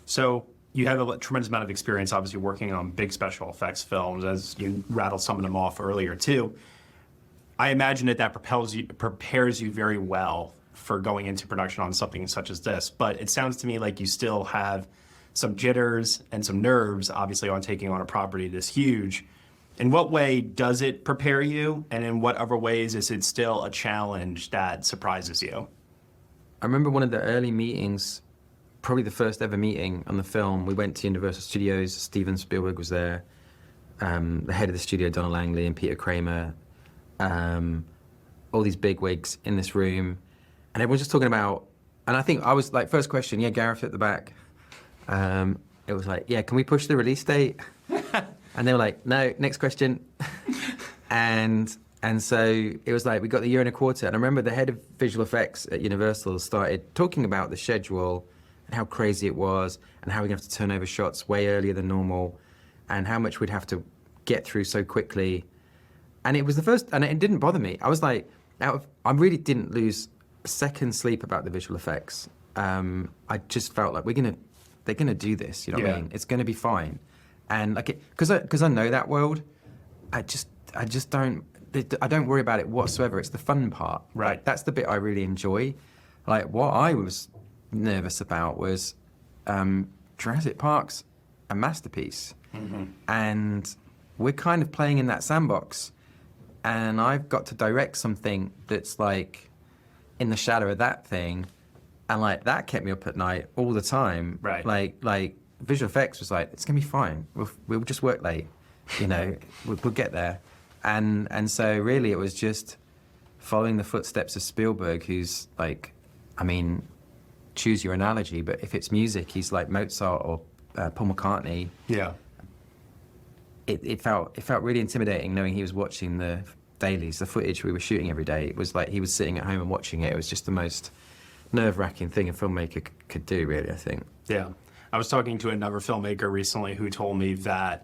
So you have a tremendous amount of experience, obviously, working on big special effects films, as you rattled some of them off earlier, too. I imagine that prepares you very well for going into production on something such as this. But it sounds to me like you still have some jitters and some nerves, obviously, on taking on a property this huge. In what way does it prepare you? And in what other ways is it still a challenge that surprises you? I remember one of the early meetings, probably the first ever meeting on the film. We went to Universal Studios. Steven Spielberg was there. The head of the studio, Donna Langley, and Peter Kramer. All these big wigs in this room. And everyone's just talking about, and I think I was like, first question, yeah, Gareth at the back. It was like, yeah, can we push the release date? And they were like, no, next question. and so it was like, we got the year and a quarter. And I remember the head of visual effects at Universal started talking about the schedule and how crazy it was and how we're gonna have to turn over shots way earlier than normal and how much we'd have to get through so quickly. And it was the first, and it didn't bother me. I was like, I really didn't lose a second's sleep about the visual effects. I just felt like they're gonna do this, you know what I mean? It's gonna be fine. And like, because I know that world, I just don't worry about it whatsoever. It's the fun part. Right. Like, that's the bit I really enjoy. Like, what I was nervous about was Jurassic Park's a masterpiece. Mm-hmm. And we're kind of playing in that sandbox. And I've got to direct something that's like in the shadow of that thing. And like, that kept me up at night all the time. Right. Like visual effects was like, it's gonna be fine. We'll just work late, you know, we'll get there. And so really it was just following the footsteps of Spielberg, who's like, I mean, choose your analogy, but if it's music, he's like Mozart or Paul McCartney. Yeah. It felt really intimidating knowing he was watching the dailies, the footage we were shooting every day. It was like he was sitting at home and watching it. It was just the most nerve-wracking thing a filmmaker could do, really, I think. Yeah. I was talking to another filmmaker recently who told me that